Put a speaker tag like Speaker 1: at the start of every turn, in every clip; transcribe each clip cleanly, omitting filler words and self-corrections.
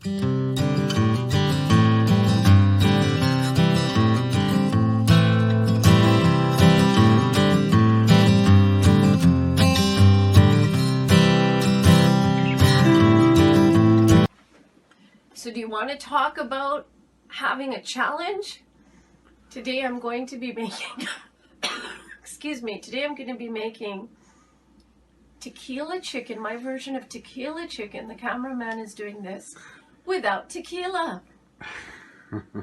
Speaker 1: So do you want to talk about having a challenge? Today I'm going to be making, excuse me, today I'm going to be making tequila chicken, my version of tequila chicken. The cameraman is doing this without tequila.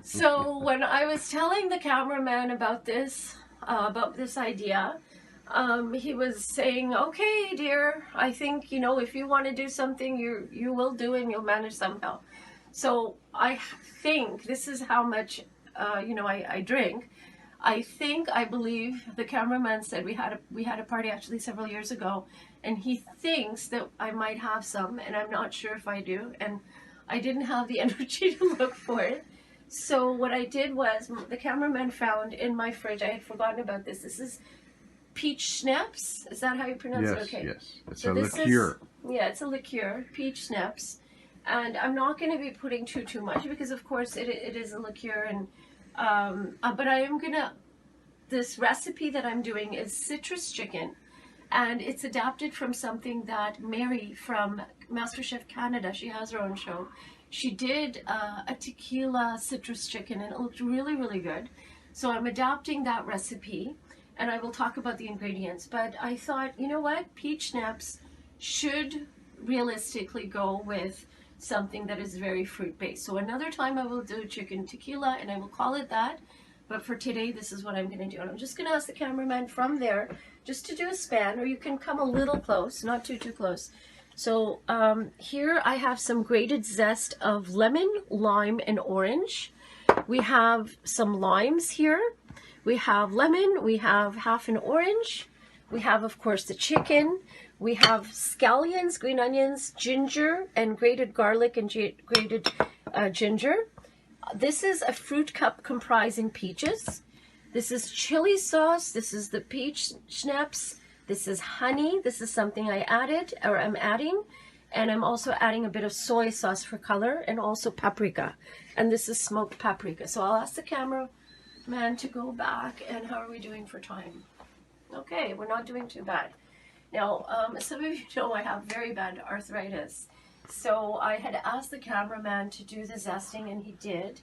Speaker 1: So when I was telling the cameraman about this idea, he was saying, okay, dear, I think, if you want to do something, you will do it and you'll manage somehow. So I think this is how much, I drink. I believe the cameraman said we had a party actually several years ago, and he thinks that I might have some, and I'm not sure if I do, and I didn't have the energy to look for it. So what I did was, the cameraman found in my fridge, I had forgotten about this. This is peach schnapps. Is that how you pronounce it? Okay.
Speaker 2: Yes. It's a liqueur.
Speaker 1: It's a liqueur, peach schnapps. And I'm not going to be putting too much because, of course, it is a liqueur. And but I am going to, this recipe that I'm doing is citrus chicken. And it's adapted from something that Mary from MasterChef Canada, she has her own show. She did a tequila citrus chicken, and it looked really, really good. So I'm adapting that recipe, and I will talk about the ingredients. But I thought, you know what? Peach schnapps should realistically go with something that is very fruit-based. So another time I will do chicken tequila, and I will call it that. But for today, this is what I'm going to do. And I'm just going to ask the cameraman from there just to do a span, or you can come a little close, not too close. So here I have some grated zest of lemon, lime, and orange. We have some limes here. We have lemon. We have half an orange. We have, of course, the chicken. We have scallions, green onions, ginger, and grated garlic and grated ginger. This is a fruit cup comprising peaches. This is chili sauce. This is the peach schnapps. This is honey. This is something I added, or I'm adding. And I'm also adding a bit of soy sauce for color, and also paprika. And this is smoked paprika. So I'll ask the cameraman to go back. And how are we doing for time? Okay, we're not doing too bad. Now, some of you know I have very bad arthritis. So I had asked the cameraman to do the zesting, and he did.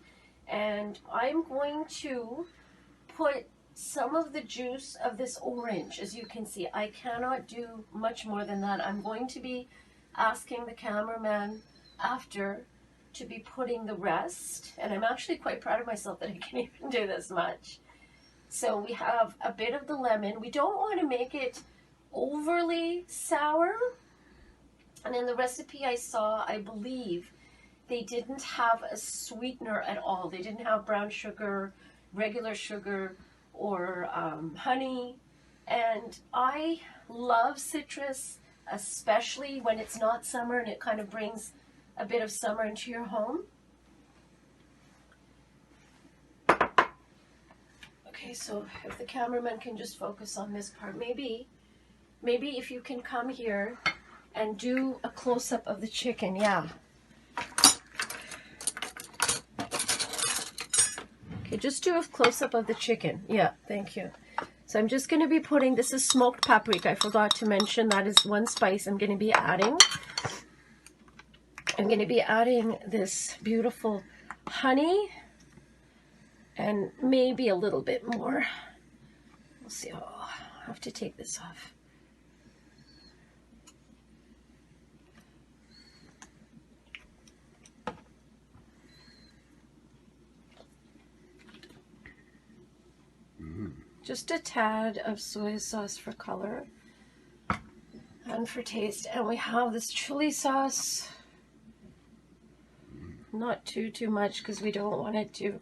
Speaker 1: And I'm going to put some of the juice of this orange. As you can see, I cannot do much more than that. I'm going to be asking the cameraman after to be putting the rest. And I'm actually quite proud of myself that I can even do this much. So we have a bit of the lemon. We don't want to make it overly sour. And in the recipe I saw, I believe they didn't have a sweetener at all. They didn't have brown sugar, regular sugar, or honey. And I love citrus, especially when it's not summer and it kind of brings a bit of summer into your home. Okay, so if the cameraman can just focus on this part, maybe if you can come here and do a close-up of the chicken. Yeah. Okay, just do a close-up of the chicken. Yeah, thank you. So I'm just going to be putting, this is smoked paprika. I forgot to mention that is one spice I'm going to be adding. I'm going to be adding this beautiful honey and maybe a little bit more. We'll see. Oh, I have to take this off. Just a tad of soy sauce for color and for taste. And we have this chili sauce. Not too much because we don't want it to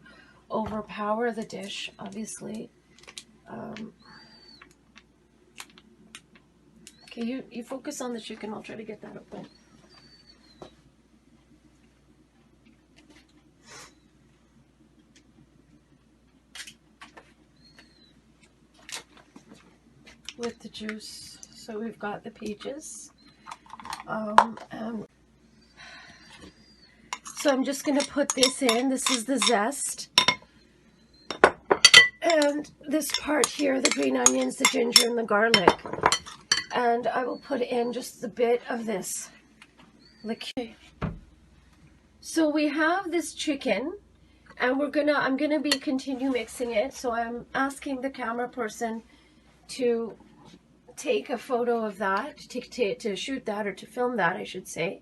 Speaker 1: overpower the dish, obviously. Okay, you focus on the chicken. I'll try to get that open. With the juice. So we've got the peaches. So I'm just going to put this in. This is the zest. And this part here, the green onions, the ginger, and the garlic. And I will put in just a bit of this liqueur. So we have this chicken, and I'm gonna be continue mixing it. So I'm asking the camera person to take a photo of that, to shoot that, or to film that, I should say.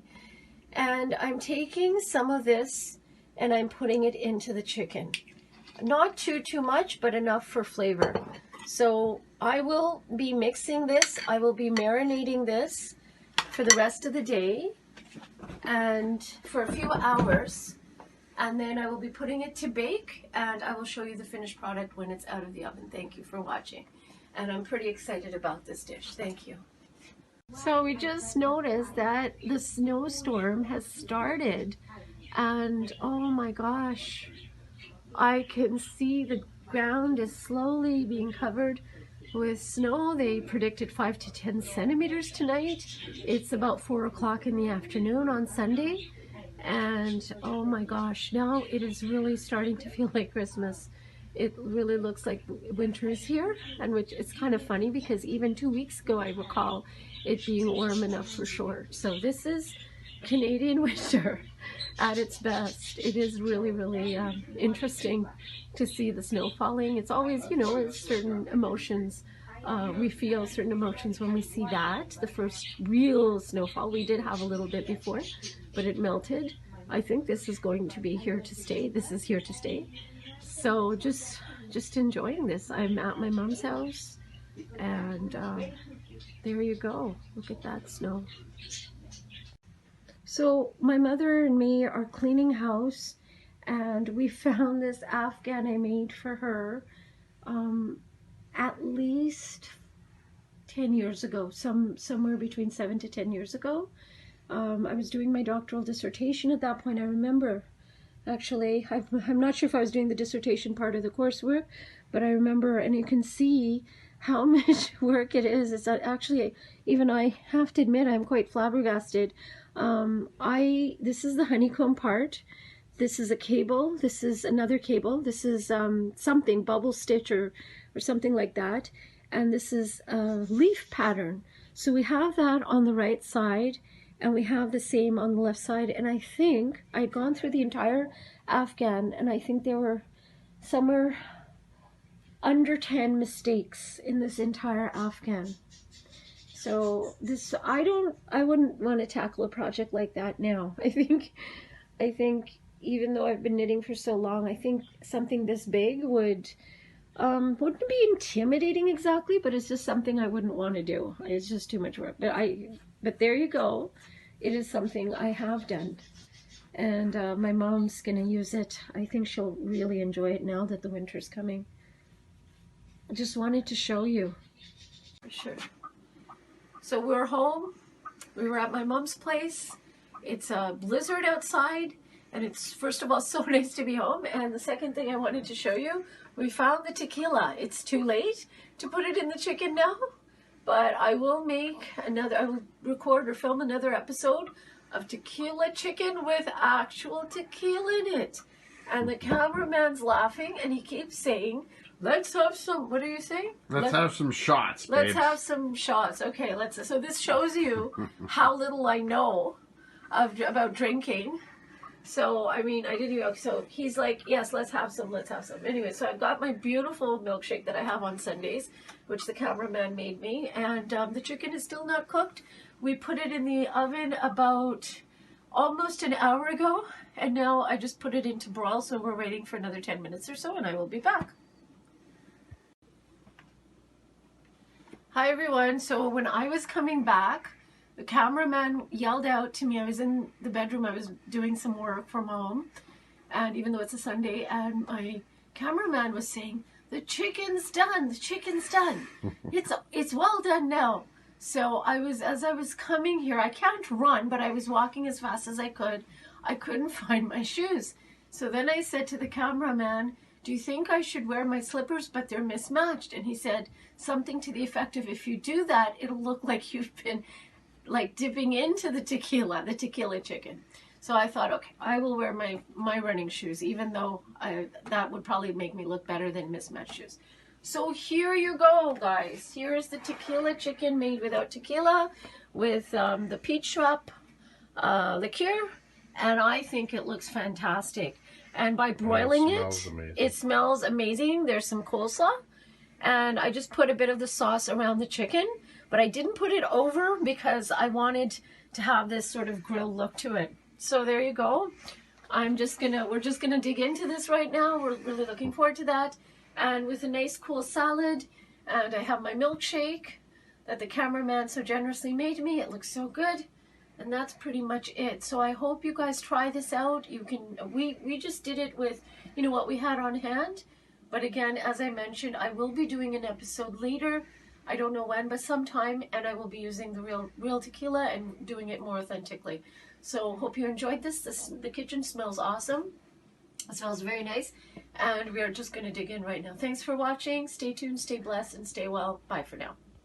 Speaker 1: And I'm taking some of this and I'm putting it into the chicken. Not too much, but enough for flavor. So I will be mixing this. I will be marinating this for the rest of the day and for a few hours. And then I will be putting it to bake, and I will show you the finished product when it's out of the oven. Thank you for watching. And I'm pretty excited about this dish. Thank you. So we just noticed that the snowstorm has started, and oh my gosh, I can see the ground is slowly being covered with snow. They predicted 5 to 10 centimeters tonight. It's about 4 o'clock in the afternoon on Sunday, and oh my gosh, now it is really starting to feel like Christmas. It really looks like winter is here, and which it's kind of funny because even 2 weeks ago I recall it being warm enough for short. So this is Canadian winter at its best. It is really, really interesting to see the snow falling. It's always, you know, certain emotions. We feel certain emotions when we see that. The first real snowfall, we did have a little bit before, but it melted. I think this is going to be here to stay. This is here to stay. So just enjoying this. I'm at my mom's house, and there you go. Look at that snow. So my mother and me are cleaning house, and we found this Afghan I made for her at least 10 years ago, somewhere between 7 to 10 years ago. I was doing my doctoral dissertation at that point. I remember, actually, I'm not sure if I was doing the dissertation part of the coursework, but I remember, and you can see how much work it is. It's actually, even I have to admit, I'm quite flabbergasted. This is the honeycomb part. This is a cable. This is another cable. This is something, bubble stitch or something like that. And this is a leaf pattern. So we have that on the right side, and we have the same on the left side. And I think I'd gone through the entire Afghan, and I think there were somewhere under 10 mistakes in this entire Afghan. So this, I wouldn't want to tackle a project like that now. I think even though I've been knitting for so long, I think something this big wouldn't be intimidating exactly, but it's just something I wouldn't want to do. It's just too much work. But there you go. It is something I have done. And my mom's gonna use it. I think she'll really enjoy it now that the winter's coming. I just wanted to show you. For sure. So we're home. We were at my mom's place. It's a blizzard outside, and it's, first of all, so nice to be home. And the second thing I wanted to show you, we found the tequila. It's too late to put it in the chicken now, but I will record or film another episode of tequila chicken with actual tequila in it. And the cameraman's laughing, and he keeps saying, let's have some, what are you saying?
Speaker 2: Let's have some shots, babe.
Speaker 1: Let's have some shots. Okay, so this shows you how little I know about drinking. So, I mean, I didn't even, so he's like, yes, let's have some. Anyway, so I've got my beautiful milkshake that I have on Sundays, which the cameraman made me, and the chicken is still not cooked. We put it in the oven about almost an hour ago, and now I just put it into broil, so we're waiting for another 10 minutes or so, and I will be back. Hi everyone. So when I was coming back, the cameraman yelled out to me. I was in the bedroom. I was doing some work from home, and even though it's a Sunday, and my cameraman was saying, "The chicken's done. The chicken's done. It's well done now." So as I was coming here, I can't run, but I was walking as fast as I could. I couldn't find my shoes. So then I said to the cameraman, "Do you think I should wear my slippers, but they're mismatched?" And he said something to the effect of, "If you do that, it'll look like you've been like dipping into the tequila chicken." So I thought, okay, I will wear my running shoes, even though that would probably make me look better than mismatched shoes. So here you go, guys. Here's the tequila chicken made without tequila, with the peach shrub liqueur, and I think it looks fantastic. And by broiling it smells amazing. There's some coleslaw, and I just put a bit of the sauce around the chicken, but I didn't put it over because I wanted to have this sort of grilled look to it. So there you go. We're just gonna dig into this right now. We're really looking forward to that. And with a nice cool salad, and I have my milkshake that the cameraman so generously made me. It looks so good. And that's pretty much it. So I hope you guys try this out. You can, we just did it with, you know, what we had on hand. But again, as I mentioned, I will be doing an episode later. I don't know when, but sometime, and I will be using the real tequila and doing it more authentically. So hope you enjoyed this. The kitchen smells awesome. It smells very nice. And we are just going to dig in right now. Thanks for watching. Stay tuned, stay blessed, and stay well. Bye for now.